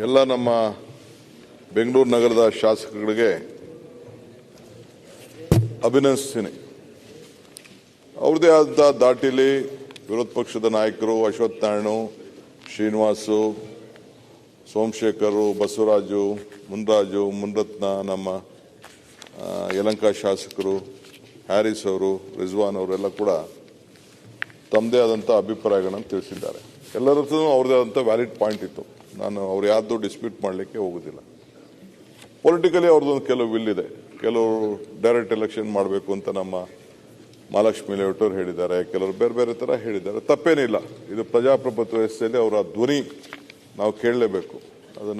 ಎಲ್ಲ ನಮ್ಮ ಬೆಂಗಳೂರು ನಗರದ ಶಾಸಕರಿಗೆ ಅಭಿನಂದಿಸ್ತೀನಿ. ಅವ್ರದೇ ಆದ ದಾಟಿಲಿ ವಿರೋಧ ಪಕ್ಷದ ನಾಯಕರು ಅಶ್ವಥ್ ನಾರಾಯಣ, ಶ್ರೀನಿವಾಸು, ಸೋಮಶೇಖರ್, ಬಸವರಾಜು, ಮುನ್ರಾಜು, ಮುನ್ರತ್ನ, ನಮ್ಮ ಯಲಹಂಕ ಶಾಸಕರು ಹ್ಯಾರಿಸ್ ಅವರು, ರಿಜ್ವಾನ್ ಅವರೆಲ್ಲ ಕೂಡ ತಮ್ಮದೇ ಆದಂಥ ಅಭಿಪ್ರಾಯಗಳನ್ನು ತಿಳಿಸಿದ್ದಾರೆ. ಎಲ್ಲರ ಹತ್ರ ಅವ್ರದೇ ಆದಂಥ ವ್ಯಾಲಿಡ್ ಪಾಯಿಂಟ್ ಇತ್ತು. ನಾನು ಅವ್ರು ಯಾರ್ದು ಡಿಸ್ಪ್ಯೂಟ್ ಮಾಡಲಿಕ್ಕೆ ಹೋಗೋದಿಲ್ಲ. ಪೊಲಿಟಿಕಲಿ ಅವ್ರದ್ದೊಂದು ಕೆಲವು ವಿಲ್ ಇದೆ. ಕೆಲವರು ಡೈರೆಕ್ಟ್ ಎಲೆಕ್ಷನ್ ಮಾಡಬೇಕು ಅಂತ ನಮ್ಮ ಮಹಾಲಕ್ಷ್ಮಿ ಲೇಔಟವ್ರು ಹೇಳಿದ್ದಾರೆ, ಕೆಲವರು ಬೇರೆ ಬೇರೆ ಥರ ಹೇಳಿದ್ದಾರೆ. ತಪ್ಪೇನಿಲ್ಲ, ಇದು ಪ್ರಜಾಪ್ರಭುತ್ವ ವ್ಯವಸ್ಥೆಯಲ್ಲಿ ಅವರ ಧ್ವನಿ ನಾವು ಕೇಳಲೇಬೇಕು.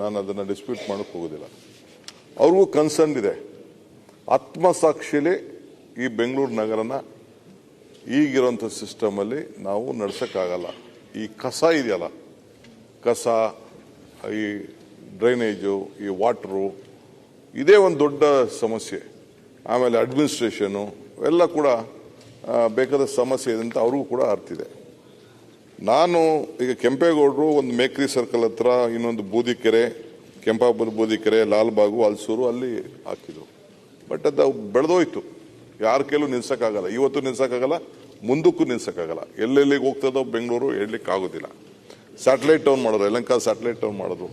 ನಾನು ಅದನ್ನು ಡಿಸ್ಪ್ಯೂಟ್ ಮಾಡೋಕ್ಕೆ ಹೋಗೋದಿಲ್ಲ. ಅವ್ರಿಗೂ ಕನ್ಸರ್ನ್ ಇದೆ. ಆತ್ಮಸಾಕ್ಷಿಲಿ ಈ ಬೆಂಗಳೂರು ನಗರನ ಈಗಿರೋಂಥ ಸಿಸ್ಟಮಲ್ಲಿ ನಾವು ನಡೆಸೋಕ್ಕಾಗಲ್ಲ. ಈ ಕಸ ಇದೆಯಲ್ಲ, ಕಸ, ಈ ಡ್ರೈನೇಜು, ಈ ವಾಟ್ರು, ಇದೇ ಒಂದು ದೊಡ್ಡ ಸಮಸ್ಯೆ. ಆಮೇಲೆ ಅಡ್ಮಿನಿಸ್ಟ್ರೇಷನು ಎಲ್ಲ ಕೂಡ ಬೇಕಾದ ಸಮಸ್ಯೆ ಇದೆ ಅಂತ ಅವ್ರಿಗೂ ಕೂಡ ಅರ್ಥಿದೆ. ನಾನು ಈಗ ಕೆಂಪೇಗೌಡರು ಒಂದು ಮೇಕ್ರಿ ಸರ್ಕಲ್ ಹತ್ರ, ಇನ್ನೊಂದು ಬೂದಿಕೆರೆ, ಕೆಂಪಾಪುರ ಬೂದಿಕೆರೆ, ಲಾಲ್ಬಾಗು, ಹಲ್ಸೂರು ಅಲ್ಲಿ ಹಾಕಿದ್ರು. ಬಟ್ ಅದು ಬೆಳೆದೋಯ್ತು. ಯಾರ ಕೈಲೂ ನಿಲ್ಸೋಕ್ಕಾಗಲ್ಲ. ಇವತ್ತು ನಿಲ್ಸೋಕ್ಕಾಗಲ್ಲ, ಮುಂದಕ್ಕೂ ನಿಲ್ಸೋಕ್ಕಾಗಲ್ಲ. ಎಲ್ಲೆಲ್ಲಿಗೆ ಹೋಗ್ತದೋ ಬೆಂಗಳೂರು ಹೇಳಲಿಕ್ಕೆ ಆಗೋದಿಲ್ಲ. ಸ್ಯಾಟಲೈಟ್ ಟೌನ್ ಮಾಡೋದು, ಯಲಹಂಕ ಸ್ಯಾಟಲೈಟ್ ಟೌನ್ ಮಾಡೋದು,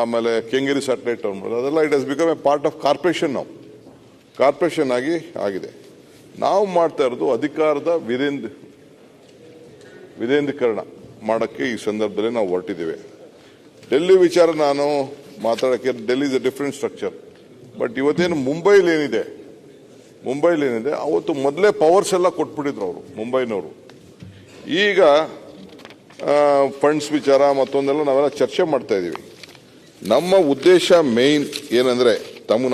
ಆಮೇಲೆ ಕೆಂಗೇರಿ ಸ್ಯಾಟಲೈಟ್ ಟೌನ್ ಮಾಡೋದು, ಅದೆಲ್ಲ it has become A part of corporation. ನಾವು ಕಾರ್ಪೊರೇಷನ್ ಆಗಿದೆ. ನಾವು ಮಾಡ್ತಾ ಇರೋದು ಅಧಿಕಾರದ ವಿಧೇಂದ್ರೀಕರಣ ಮಾಡೋಕ್ಕೆ ಈ ಸಂದರ್ಭದಲ್ಲಿ ನಾವು ಹೊರಟಿದ್ದೇವೆ. ಡೆಲ್ಲಿ ವಿಚಾರ ನಾನು ಮಾತಾಡೋಕ್ಕೆ, Delhi is A different structure. But ಇವತ್ತೇನು ಮುಂಬೈಲಿ ಏನಿದೆ, ಅವತ್ತು ಮೊದಲೇ ಪವರ್ಸ್ ಎಲ್ಲ ಕೊಟ್ಬಿಟ್ಟಿದ್ರು ಅವರು, ಮುಂಬೈನವರು. ಈಗ ಫಂಡ್ಸ್ ವಿಚಾರ ಮತ್ತೊಂದೆಲ್ಲ ನಾವೆಲ್ಲ ಚರ್ಚೆ ಮಾಡ್ತಾ ಇದ್ದೀವಿ. ನಮ್ಮ ಉದ್ದೇಶ ಮೇನ್ ಏನಂದ್ರೆ,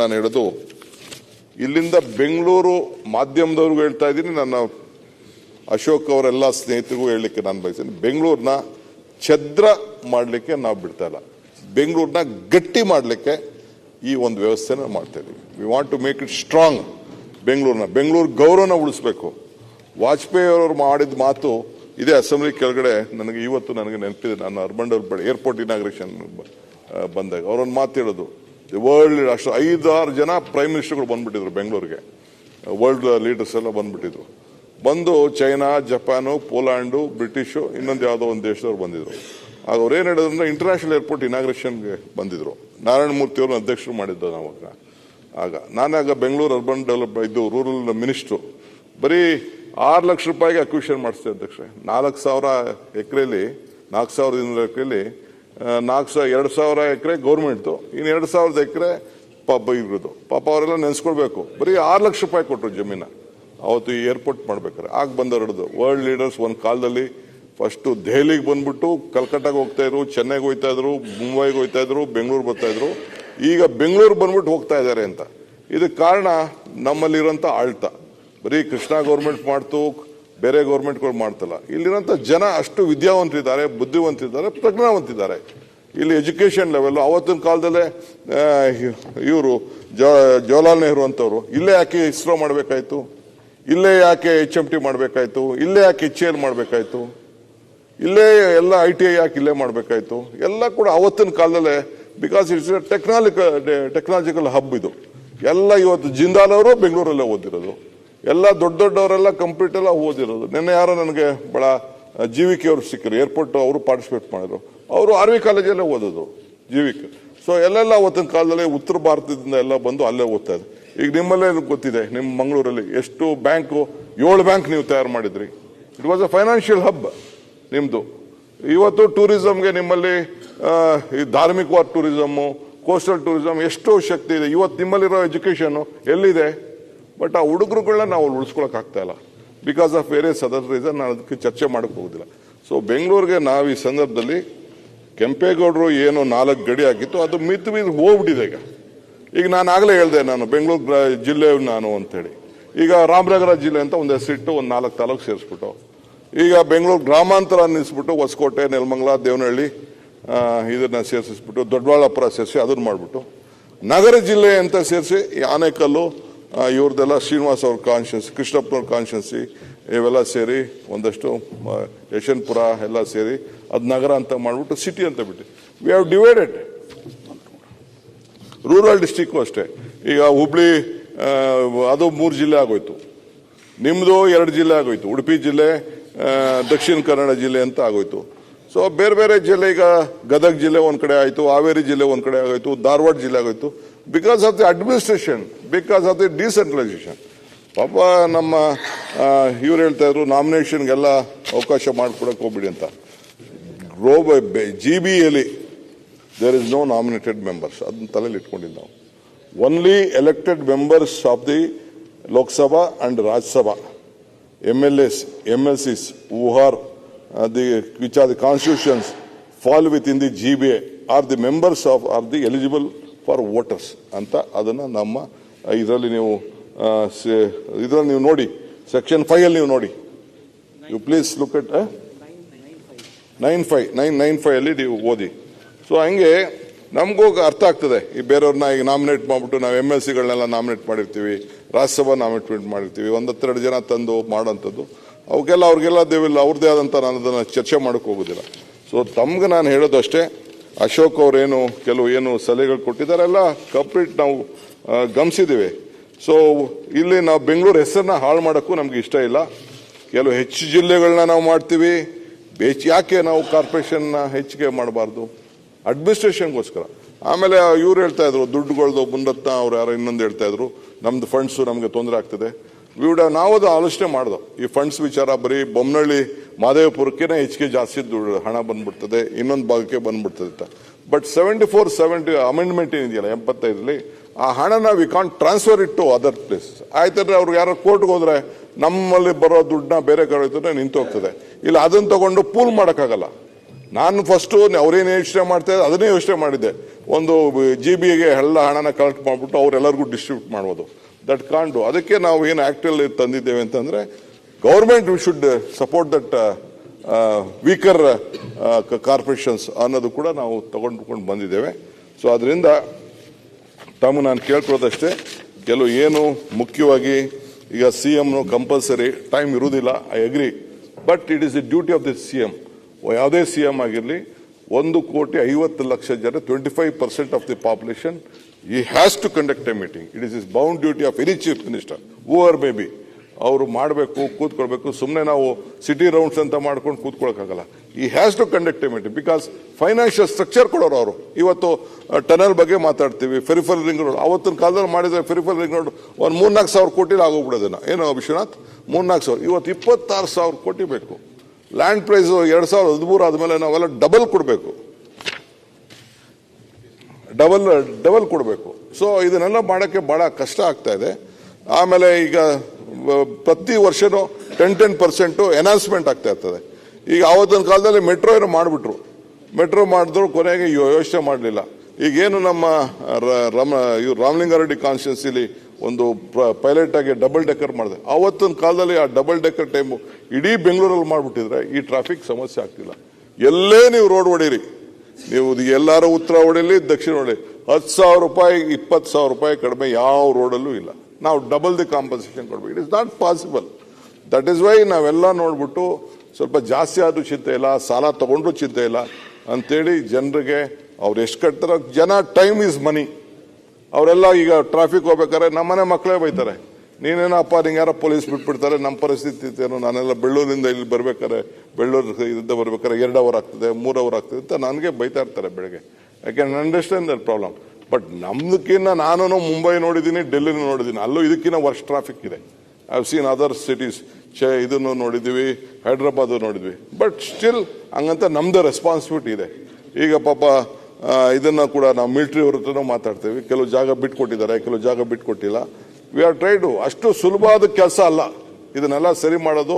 ನಾನು ಹೇಳೋದು, ಇಲ್ಲಿಂದ ಬೆಂಗಳೂರು ಮಾಧ್ಯಮದವ್ರಿಗೂ ಹೇಳ್ತಾ ಇದ್ದೀನಿ, ನನ್ನ ಅಶೋಕ್ ಅವರೆಲ್ಲ ಸ್ನೇಹಿತರಿಗೂ ಹೇಳಲಿಕ್ಕೆ ನಾನು ಬಯಸ್ತೀನಿ, ಬೆಂಗಳೂರನ್ನ ಛದ್ರ ಮಾಡಲಿಕ್ಕೆ ನಾವು ಬಿಡ್ತಾ ಇಲ್ಲ. ಬೆಂಗಳೂರನ್ನ ಗಟ್ಟಿ ಮಾಡಲಿಕ್ಕೆ ಈ ಒಂದು ವ್ಯವಸ್ಥೆನ ಮಾಡ್ತಾ ಇದ್ದೀವಿ. We want to make it strong. Bengaluru ಗೌರವನ ಉಳಿಸ್ಬೇಕು. ವಾಜಪೇಯಿ ಅವರು ಮಾಡಿದ ಮಾತು ಇದೇ ಅಸೆಂಬ್ಲಿ ಕೆಳಗಡೆ ನನಗೆ ನೆನಪಿದೆ. ನಾನು ಅರ್ಬನ್ ಏರ್ಪೋರ್ಟ್ ಇನಾಗ್ರೇಷನ್ ಬಂದಾಗ ಅವರೊಂದು ಮಾತು ಹೇಳೋದು, ದಿ ವರ್ಲ್ಡ್, ಅಷ್ಟು 5-6 ಜನ ಪ್ರೈಮ್ ಮಿನಿಸ್ಟರ್ಗಳು ಬಂದ್ಬಿಟ್ಟಿದ್ರು ಬೆಂಗಳೂರಿಗೆ. ವರ್ಲ್ಡ್ ಲೀಡರ್ಸ್ ಎಲ್ಲ ಬಂದ್ಬಿಟ್ಟಿದ್ರು. ಬಂದು ಚೈನಾ, ಜಪಾನು, ಪೋಲ್ಯಾಂಡು, ಬ್ರಿಟಿಷು, ಇನ್ನೊಂದು ಯಾವುದೋ ಒಂದು ದೇಶದವ್ರು ಬಂದಿದ್ರು. ಆಗ ಅವ್ರೇನು ಹೇಳಿದ್ರೆ, ಇಂಟರ್ನ್ಯಾಷನಲ್ ಏರ್ಪೋರ್ಟ್ ಇನಾಗ್ರೇಷನ್ಗೆ ಬಂದಿದ್ರು. ನಾರಾಯಣ ಮೂರ್ತಿ ಅವ್ರನ್ನ ಅಧ್ಯಕ್ಷರು ಮಾಡಿದ್ದು ನಾವು. ನಾನಾಗ ಬೆಂಗಳೂರು ಅರ್ಬನ್ ರೂರಲ್ ಮಿನಿಸ್ಟ್ರು. ಬರೀ 6 ಲಕ್ಷ ರೂಪಾಯಿಗೆ ಅಕ್ವಿಷನ್ ಮಾಡಿಸ್ತೇವೆ ಅಧ್ಯಕ್ಷ. 4,000 ಎಕರೆಯಲ್ಲಿ 4,000 ಎಕರೆಯಲ್ಲಿ 2,000 ಎಕರೆ ಗೌರ್ಮೆಂಟ್ದು, ಇನ್ನು 2,000 ಎಕರೆ ಇರೋದು. ಪಾಪ ಅವರೆಲ್ಲ ನೆನೆಸ್ಕೊಳ್ಬೇಕು. ಬರೀ 6 ಲಕ್ಷ ರೂಪಾಯಿ ಕೊಟ್ಟರು ಜಮೀನ ಅವತ್ತು ಈ ಏರ್ಪೋರ್ಟ್ ಮಾಡ್ಬೇಕಾರೆ. ಆಗ ಬಂದವರದು ವರ್ಲ್ಡ್ ಲೀಡರ್ಸ್ ಒಂದು ಕಾಲದಲ್ಲಿ ಫಸ್ಟು ದೆಹಲಿಗೆ ಬಂದ್ಬಿಟ್ಟು ಕಲ್ಕಟ್ಟಾಗೆ ಹೋಗ್ತಾ ಇದ್ರು, ಚೆನ್ನೈಗೆ ಹೋಗ್ತಾ ಇದ್ರು, ಮುಂಬೈಗೆ ಹೋಗ್ತಾ ಇದ್ರು, ಬೆಂಗಳೂರು ಬರ್ತಾ ಇದ್ರು. ಈಗ ಬೆಂಗಳೂರು ಬಂದ್ಬಿಟ್ಟು ಹೋಗ್ತಾ ಇದ್ದಾರೆ ಅಂತ. ಇದಕ್ಕೆ ಕಾರಣ ನಮ್ಮಲ್ಲಿರೋಂಥ ಆಳ್ತ. ಬರೀ ಕೃಷ್ಣ ಗೌರ್ಮೆಂಟ್ ಮಾಡ್ತು, ಬೇರೆ ಗೌರ್ಮೆಂಟ್ಗಳು ಮಾಡ್ತಲ್ಲ. ಇಲ್ಲಿರೋಂಥ ಜನ ಅಷ್ಟು ವಿದ್ಯಾವಂತರಿದ್ದಾರೆ, ಬುದ್ಧಿವಂತಿದ್ದಾರೆ, ಪ್ರಜ್ಞಾವಂತಿದ್ದಾರೆ. ಇಲ್ಲಿ ಎಜುಕೇಶನ್ ಲೆವೆಲ್ ಅವತ್ತಿನ ಕಾಲದಲ್ಲೇ ಇವರು ಜವಾಹರ್ಲಾಲ್ ನೆಹರು ಅಂತವ್ರು ಇಲ್ಲೇ ಯಾಕೆ ಇಸ್ರೋ ಮಾಡಬೇಕಾಯ್ತು, ಇಲ್ಲೇ ಯಾಕೆ HMT ಮಾಡಬೇಕಾಯ್ತು, ಇಲ್ಲೇ ಯಾಕೆ HAL ಮಾಡಬೇಕಾಯ್ತು, ಇಲ್ಲೇ ಎಲ್ಲ ITI ಯಾಕೆ ಇಲ್ಲೇ ಮಾಡಬೇಕಾಯ್ತು, ಎಲ್ಲ ಕೂಡ ಅವತ್ತಿನ ಕಾಲದಲ್ಲೇ. ಬಿಕಾಸ್ ಇಟ್ಸ್ ಟೆಕ್ನಾಲಜಿಕಲ್ ಹಬ್ ಇದು. ಎಲ್ಲ ಇವತ್ತು ಜಿಂದಾಲ್ ಅವರು ಬೆಂಗಳೂರಲ್ಲೇ ಓದಿರೋದು, ಎಲ್ಲ ದೊಡ್ಡವರೆಲ್ಲ ಕಂಪ್ಯೂಟರ್ ಎಲ್ಲ ಓದಿರೋದು. ನಿನ್ನೆ ಯಾರೋ ನನಗೆ ಬಹಳ GVK ಅವರು ಸಿಕ್ಕರು, ಏರ್ಪೋರ್ಟ್ ಅವರು ಪಾರ್ಟಿಸಿಪೇಟ್ ಮಾಡಿದ್ರು. ಅವರು RV ಕಾಲೇಜಲ್ಲೇ ಓದೋದು, GVK. ಸೊ ಎಲ್ಲೆಲ್ಲ ಅವತ್ತಿನ ಕಾಲದಲ್ಲಿ ಉತ್ತರ ಭಾರತದಿಂದ ಎಲ್ಲ ಬಂದು ಅಲ್ಲೇ ಓದ್ತಾ ಇದ್ರು. ಈಗ ನಿಮ್ಮಲ್ಲೇ ಗೊತ್ತಿದೆ, ನಿಮ್ಮ ಮಂಗಳೂರಲ್ಲಿ ಎಷ್ಟು ಬ್ಯಾಂಕು, 7 ಬ್ಯಾಂಕ್ ನೀವು ತಯಾರು ಮಾಡಿದ್ರಿ. It was a financial hub ನಿಮ್ದು. ಇವತ್ತು ಟೂರಿಸಂಗೆ ನಿಮ್ಮಲ್ಲಿ ಈ ಧಾರ್ಮಿಕವಾದ ಟೂರಿಸಮು, ಕೋಸ್ಟಲ್ ಟೂರಿಸಮ್ ಎಷ್ಟೋ ಶಕ್ತಿ ಇದೆ. ಇವತ್ತು ನಿಮ್ಮಲ್ಲಿರೋ ಎಜುಕೇಷನ್ ಎಲ್ಲಿದೆ? ಬಟ್ ಆ ಹುಡುಗರುಗಳನ್ನ ನಾವು ಉಳಿಸ್ಕೊಳಕ್ ಆಗ್ತಾ ಇಲ್ಲ, because of various other reason. ನಾನು ಅದಕ್ಕೆ ಚರ್ಚೆ ಮಾಡಕ್ ಹೋಗೋದಿಲ್ಲ. ಸೊ ಬೆಂಗಳೂರಿಗೆ ನಾವು ಈ ಸಂದರ್ಭದಲ್ಲಿ ಕೆಂಪೇಗೌಡರು ಏನು 4 ಗಡಿ ಆಗಿತ್ತು, ಅದು ಮಿತ್ ಹೋಗ್ಬಿಟ್ಟಿದೆ. ಈಗ ನಾನು ಆಗಲೇ ಹೇಳಿದೆ, ನಾನು ಬೆಂಗಳೂರು ಜಿಲ್ಲೆ ನಾನು ಅಂತೇಳಿ. ಈಗ ರಾಮನಗರ ಜಿಲ್ಲೆ ಅಂತ ಒಂದು ಹೆಸರಿಟ್ಟು ಒಂದು 4 ತಾಲೂಕು ಸೇರಿಸ್ಬಿಟ್ಟು, ಈಗ ಬೆಂಗಳೂರು ಗ್ರಾಮಾಂತರ ಅನ್ನಿಸ್ಬಿಟ್ಟು ಹೊಸಕೋಟೆ, ನೆಲಮಂಗಲ, ದೇವನಹಳ್ಳಿ ಇದನ್ನ ಸೇರಿಸ್ಬಿಟ್ಟು, ದೊಡ್ಡಬಳ್ಳಾಪುರ ಸೇರಿಸಿ ಅದನ್ನ ಮಾಡಿಬಿಟ್ಟು, ನಗರ ಜಿಲ್ಲೆ ಅಂತ ಸೇರಿಸಿ ಆನೇಕಲ್ಲು ಇವ್ರದ್ದೆಲ್ಲ, ಶ್ರೀನಿವಾಸ್ ಅವ್ರ ಕಾನ್ಸ್ಟಿಟ್ಯೂನ್ಸಿ, ಕೃಷ್ಣಪ್ಪನವ್ರ ಕಾನ್ಸ್ಟಿಟ್ಯೂನ್ಸಿ ಇವೆಲ್ಲ ಸೇರಿ ಒಂದಷ್ಟು ಯಶವಂತಪುರ ಎಲ್ಲ ಸೇರಿ ಅದು ನಗರ ಅಂತ ಮಾಡಿಬಿಟ್ಟು ಸಿಟಿ ಅಂತ ಬಿಟ್ಟು we have divided. Rural district ಅಷ್ಟೇ. ಈಗ ಹುಬ್ಳಿ ಅದು 3 ಜಿಲ್ಲೆ ಆಗೋಯ್ತು, ನಿಮ್ಮದು 2 ಜಿಲ್ಲೆ ಆಗೋಯ್ತು, ಉಡುಪಿ ಜಿಲ್ಲೆ, ದಕ್ಷಿಣ ಕನ್ನಡ ಜಿಲ್ಲೆ ಅಂತ ಆಗೋಯ್ತು. ಸೊ ಬೇರೆ ಬೇರೆ ಜಿಲ್ಲೆ, ಈಗ ಗದಗ ಜಿಲ್ಲೆ ಒಂದ್ ಕಡೆ ಆಯ್ತು, ಹಾವೇರಿ ಜಿಲ್ಲೆ ಒಂದ್ ಕಡೆ ಆಗೋಯ್ತು, ಧಾರವಾಡ ಜಿಲ್ಲೆ ಆಗೋಯ್ತು. Because of the administration, because of the decentralisation. ಪಾಪ ನಮ್ಮ ಇವ್ರು ಹೇಳ್ತಾ ಇದ್ರು ನಾಮಿನೇಷನ್ಗೆಲ್ಲ ಅವಕಾಶ ಮಾಡಿಕೊಡಕ್ಕೆ ಹೋಗ್ಬಿಡಿ ಅಂತ. GBಯಲ್ಲಿ there is no nominated members, ಅದನ್ನ ತಲೆಯಲ್ಲಿ ಇಟ್ಕೊಂಡಿದ್ದು ನಾವು. Only elected members of the Lok Sabha and Rajya Sabha, MLAs, MLCs who are which are the constitutions fall within the GBA are the members of are the eligible for voters ಅಂತ ಅದನ್ನ ನಮ್ಮ ಇದರಲ್ಲಿ ನೀವು ನೋಡಿ, ಸೆಕ್ಷನ್ 5 ಅಲ್ಲಿ ನೀವು ನೋಡಿ. ಯು ಪ್ಲೀಸ್ ಲುಕ್ ಅಟ್ 9.5 ಅಲ್ಲಿ ನೀವು ಓದಿ. ಸೊ ಹಂಗೆ ನಮಗೂ ಅರ್ಥ ಆಗ್ತದೆ. ಈ ಬೇರೆಯವ್ರನ್ನ ಈಗ ನಾಮಿನೇಟ್ ಮಾಡ್ಬಿಟ್ಟು ನಾವು MLCಗಳನ್ನೆಲ್ಲ ನಾಮಿನೇಟ್ ಮಾಡಿರ್ತೀವಿ, ರಾಜ್ಯಸಭಾ ನಾಮಿನೇಟ್ ಮಾಡಿರ್ತೀವಿ, 1-2 ಜನ ತಂದು ಮಾಡೋಂಥದ್ದು. ಅವ್ರಿಗೆಲ್ಲ ದೇವಿಲ್ಲ, ಅವ್ರದ್ದೇ ಆದಂಥ ನಾನು ಅದನ್ನು ಚರ್ಚೆ ಮಾಡೋಕ್ಕೆ ಹೋಗೋದಿಲ್ಲ. ಸೊ ತಮ್ಗೆ ನಾನು ಹೇಳೋದು ಅಷ್ಟೇ, ಅಶೋಕ್ ಅವರೇನು ಏನು ಸಲಹೆಗಳು ಕೊಟ್ಟಿದ್ದಾರೆ ಎಲ್ಲ ಕಂಪ್ಲೀಟ್ ನಾವು ಗಮನಿಸಿದ್ದೀವಿ. ಸೊ ಇಲ್ಲಿ ನಾವು ಬೆಂಗಳೂರು ಹೆಸರನ್ನ ಹಾಳು ಮಾಡೋಕ್ಕೂ ನಮ್ಗೆ ಇಷ್ಟ ಇಲ್ಲ. ಕೆಲವು ಹೆಚ್ಚು ಜಿಲ್ಲೆಗಳನ್ನ ನಾವು ಮಾಡ್ತೀವಿ, ಯಾಕೆ ನಾವು ಕಾರ್ಪೊರೇಷನ್ನ ಹೆಚ್ಚಿಗೆ ಮಾಡಬಾರ್ದು ಅಡ್ಮಿನಿಸ್ಟ್ರೇಷನ್ಗೋಸ್ಕರ. ಆಮೇಲೆ ಇವ್ರು ಹೇಳ್ತಾ ಇದ್ರು ದುಡ್ಡುಗಳದು, ಮುನ್ನತ್ನ ಅವ್ರು ಯಾರೋ ಇನ್ನೊಂದು ಹೇಳ್ತಾ ಇದ್ರು ನಮ್ದು ಫಂಡ್ಸು ನಮಗೆ ತೊಂದರೆ ಆಗ್ತದೆ. ನಾವು ಅದು ಆಲೋಚನೆ ಮಾಡ್ದೋ, ಈ ಫಂಡ್ಸ್ ವಿಚಾರ ಬರೀ ಬೊಮ್ಮನಹಳ್ಳಿ ಮಾದೇವಪುರಕ್ಕೆ ಹೆಚ್ಚಿಗೆ ಜಾಸ್ತಿ ದುಡ್ಡು ಹಣ ಬಂದ್ಬಿಡ್ತದೆ, ಇನ್ನೊಂದು ಭಾಗಕ್ಕೆ ಬಂದ್ಬಿಡ್ತದೆ ಅಂತ. ಬಟ್ 74-70 ಅಮೆಂಡ್ಮೆಂಟ್ ಏನಿದೆಯಲ್ಲ 75ರಲ್ಲಿ, ಆ ಹಣನ we can't transfer it to other place. ಆಯ್ತಂದ್ರೆ ಅವ್ರಿಗೆ ಯಾರೋ ಕೋರ್ಟ್ಗೆ ಹೋದ್ರೆ ನಮ್ಮಲ್ಲಿ ಬರೋ ದುಡ್ಡನ್ನ ಬೇರೆ ಕಡೆ ನಿಂತು ಹೋಗ್ತದೆ. ಇಲ್ಲ ಅದನ್ನ ತಗೊಂಡು ಪೂಲ್ ಮಾಡೋಕ್ಕಾಗಲ್ಲ. ನಾನು ಫಸ್ಟು ಅವ್ರೇನು ಯೋಚನೆ ಮಾಡ್ತಾ ಇದ್ದಾರೆ ಅದನ್ನೇ ಯೋಚನೆ ಮಾಡಿದ್ದೆ, ಒಂದು GBಗೆ ಎಲ್ಲ ಹಣನ ಕಲೆಕ್ಟ್ ಮಾಡಿಬಿಟ್ಟು ಅವರೆಲ್ಲರಿಗೂ ಡಿಸ್ಟ್ರಿಬ್ಯೂಟ್ ಮಾಡ್ಬೋದು. That can't do. ಅದಕ್ಕೆ ನಾವು ಏನು ಆಕ್ಟಲ್ಲಿ ತಂದಿದ್ದೇವೆ ಅಂತಂದ್ರೆ, government we should support that weaker corporations ಅನ್ನೋದು ಕೂಡ ನಾವು ತಗೊಂಡು ಬಂದಿದ್ದೇವೆ. ಸೊ ಅದರಿಂದ ತಾವು ನಾನು ಕೇಳ್ಕೊಳ್ಳೋದಷ್ಟೇ, ಕೆಲವು ಏನು ಮುಖ್ಯವಾಗಿ ಈಗ CM ಕಂಪಲ್ಸರಿ ಟೈಮ್ ಇರುವುದಿಲ್ಲ, I agree. But it is the duty of the CM. ಯಾವುದೇ CM ಆಗಿರಲಿ, 1,50,00,000 ಜನ, 25% of the population, he has to conduct a meeting. It is his bound duty of any chief minister, whoever may be. ಅವರು ಮಾಡಬೇಕು, ಕೂತ್ಕೊಳ್ಬೇಕು. ಸುಮ್ಮನೆ ನಾವು city rounds ಅಂತ ಮಾಡ್ಕೊಂಡು ಕೂತ್ಕೊಳ್ಳೋಕ್ಕಾಗಲ್ಲ. ಈ has to conduct a meeting, because financial structure ಕೊಡೋರು ಅವರು. ಇವತ್ತು ಟನಲ್ ಬಗ್ಗೆ ಮಾತಾಡ್ತೀವಿ, ಫೆರಿಫಲ್ ರಿಂಗ್ ರೋಡ್. ಅವತ್ತಿನ ಕಾಲದಲ್ಲಿ ಮಾಡಿದ್ರೆ ಫೆರಿಫಲ್ ರಿಂಗ್ ರೋಡ್ ಒಂದು 3-4 ಕೋಟಿ ಆಗೋಗ್ಬಿಡೋದನ್ನ, ಏನು ವಿಶ್ವನಾಥ್, 3-4 ಇವತ್ತು 26,000 ಕೋಟಿ ಬೇಕು. ಲ್ಯಾಂಡ್ ಪ್ರೈಸ್ 2013 ಆದಮೇಲೆ ನಾವೆಲ್ಲ ಡಬಲ್ ಕೊಡಬೇಕು, ಡಬಲ್ ಕೊಡಬೇಕು. ಸೊ ಇದನ್ನೆಲ್ಲ ಮಾಡೋಕ್ಕೆ ಬಹಳ ಕಷ್ಟ ಆಗ್ತಾ ಇದೆ. ಆಮೇಲೆ ಈಗ ಪ್ರತಿ ವರ್ಷನೂ 10% ಎನ್ಹಾನ್ಸ್ಮೆಂಟ್ ಆಗ್ತಾ ಇರ್ತದೆ. ಈಗ ಆವತ್ತಿನ ಕಾಲದಲ್ಲಿ ಮೆಟ್ರೋ ಏನೋ ಮಾಡಿಬಿಟ್ರು, ಮೆಟ್ರೋ ಮಾಡಿದ್ರು, ಕೊನೆಗೆ ಯೋಚನೆ ಮಾಡಲಿಲ್ಲ. ಈಗೇನು ನಮ್ಮ ರಾಮಲಿಂಗಾರೆಡ್ಡಿ ಕಾನ್ಸ್ಟಿಟ್ಯೂನ್ಸಿಲಿ ಒಂದು ಪೈಲಟ್ ಆಗಿ ಡಬಲ್ ಡೆಕ್ಕರ್ ಮಾಡಿದೆ. ಆವತ್ತಿನ ಕಾಲದಲ್ಲಿ ಆ ಡಬಲ್ ಡೆಕ್ಕರ್ ಟೈಮು ಇಡೀ ಬೆಂಗಳೂರಲ್ಲಿ ಮಾಡಿಬಿಟ್ಟಿದ್ರೆ ಈ ಟ್ರಾಫಿಕ್ ಸಮಸ್ಯೆ ಆಗ್ತಿಲ್ಲ. ಎಲ್ಲೇ ನೀವು ರೋಡ್ ಹೊಡೀರಿ, ನೀವು ಎಲ್ಲಾರು ಉತ್ತರ ಹೊಡೆಯಲಿ, ದಕ್ಷಿಣ ಹೊಡೆಯಲಿ, 10,000 ರೂಪಾಯಿ 20,000 ರೂಪಾಯಿ ಕಡಿಮೆ ಯಾವ ರೋಡಲ್ಲೂ ಇಲ್ಲ. ನಾವು ಡಬಲ್ ದಿ ಕಾಂಪನ್ಸೇಷನ್ ಕೊಡ್ಬೇಕು. It is not possible. That is why ನಾವೆಲ್ಲ ನೋಡ್ಬಿಟ್ಟು ಸ್ವಲ್ಪ ಜಾಸ್ತಿ ಆದ್ರೂ ಚಿಂತೆ ಇಲ್ಲ, ಸಾಲ ತಗೊಂಡ್ರು ಚಿಂತೆ ಇಲ್ಲ ಅಂತೇಳಿ ಜನರಿಗೆ ಅವ್ರು ಎಷ್ಟು ಕಟ್ತಾರೋ, ಜನ ಟೈಮ್ ಈಸ್ ಮನಿ. ಅವರೆಲ್ಲ ಈಗ ಟ್ರಾಫಿಕ್ ಹೋಗ್ಬೇಕಾದ್ರೆ ನಮ್ಮನೆ ಮಕ್ಕಳೇ ಬೈತಾರೆ, ನೀನೇನಪ್ಪ ನಿಂಗೆ ಯಾರೋ ಪೊಲೀಸ್ ಬಿಟ್ಬಿಡ್ತಾರೆ, ನಮ್ಮ ಪರಿಸ್ಥಿತಿ ಏನು, ನಾನೆಲ್ಲ ಬೆಳ್ಳೂರಿಂದ ಇಲ್ಲಿ ಬರ್ಬೇಕಾರೆ, ಬೆಳ್ಳೂರಿಂದ ಬರ್ಬೇಕಾದ್ರೆ 2 ಅವರ್ ಆಗ್ತದೆ, 3 ಅವರ್ ಆಗ್ತದೆ ಅಂತ ನನಗೆ ಬೈತಾ ಇರ್ತಾರೆ ಬೆಳಗ್ಗೆ. I can understand that problem. But ನಮ್ದಕ್ಕಿಂತ ನಾನು ಮುಂಬೈ ನೋಡಿದ್ದೀನಿ, ಡೆಲ್ಲಿನೂ ನೋಡಿದ್ದೀನಿ, ಅಲ್ಲೂ ಇದಕ್ಕಿಂತ ವರ್ಷ ಟ್ರಾಫಿಕ್ ಇದೆ. I have seen other cities, ಇದನ್ನು ನೋಡಿದ್ವಿ, ಹೈದ್ರಾಬಾದ್ ನೋಡಿದ್ವಿ. ಬಟ್ ಸ್ಟಿಲ್ ಹಂಗಂತ ನಮ್ದು ರೆಸ್ಪಾನ್ಸಿಬಿಲಿಟಿ ಇದೆ. ಈಗ ಪಾಪ ಇದನ್ನ ಕೂಡ ನಾವು ಮಿಲಿಟರಿ ಅವ್ರ ಹತ್ರನೂ ಮಾತಾಡ್ತೀವಿ. ಕೆಲವು ಜಾಗ ಬಿಟ್ಕೊಟ್ಟಿದ್ದಾರೆ, ಕೆಲವು ಜಾಗ ಬಿಟ್ಕೊಟ್ಟಿಲ್ಲ. We are try to. ಅಷ್ಟು ಸುಲಭವಾದ ಕೆಲಸ ಅಲ್ಲ ಇದನ್ನೆಲ್ಲ ಸರಿ ಮಾಡೋದು.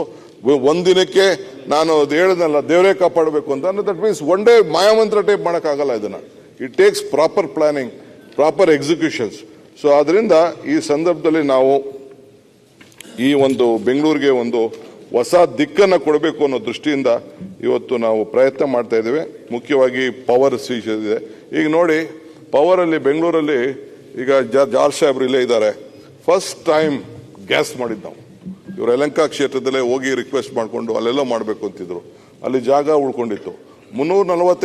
ಒಂದಿನಕ್ಕೆ ನಾನು ಹೇಳಿದ್ನಲ್ಲ ದೇವರೇ ಕಾಪಾಡಬೇಕು ಅಂತ, ದಟ್ ಮೀನ್ಸ್ ಒನ್ ಡೇ ಮಾಯಾಮಂತ್ರ ಟೈಪ್ ಮಾಡೋಕ್ಕಾಗಲ್ಲ ಇದನ್ನ. It takes proper planning, proper executions. So ಅದರಿಂದ ಈ ಸಂದರ್ಭದಲ್ಲಿ ನಾವು ಈ ಒಂದು ಬೆಂಗಳೂರಿಗೆ ಒಂದು ಹೊಸ ದಿಕ್ಕನ್ನು ಕೊಡಬೇಕು ಅನ್ನೋ ದೃಷ್ಟಿಯಿಂದ ಇವತ್ತು ನಾವು ಪ್ರಯತ್ನ ಮಾಡ್ತಾ ಇದ್ದೇವೆ. ಮುಖ್ಯವಾಗಿ ಪವರ್ ಇದೆ. ಈಗ ನೋಡಿ, ಪವರಲ್ಲಿ ಬೆಂಗಳೂರಲ್ಲಿ ಈಗ ಜಾರ್ಜ್ ಸಾಹೇಬ್ರು ಇಲ್ಲೇ ಇದ್ದಾರೆ. ಫಸ್ಟ್ ಟೈಮ್ ಗ್ಯಾಸ್ ಮಾಡಿದ್ದು ನಾವು. ಇವರು ಯಲಹಂಕ ಕ್ಷೇತ್ರದಲ್ಲೇ ಹೋಗಿ ರಿಕ್ವೆಸ್ಟ್ ಮಾಡಿಕೊಂಡು ಅಲ್ಲೆಲ್ಲ ಮಾಡಬೇಕು ಅಂತಿದ್ರು. ಅಲ್ಲಿ ಜಾಗ ಉಳ್ಕೊಂಡಿತ್ತು. 340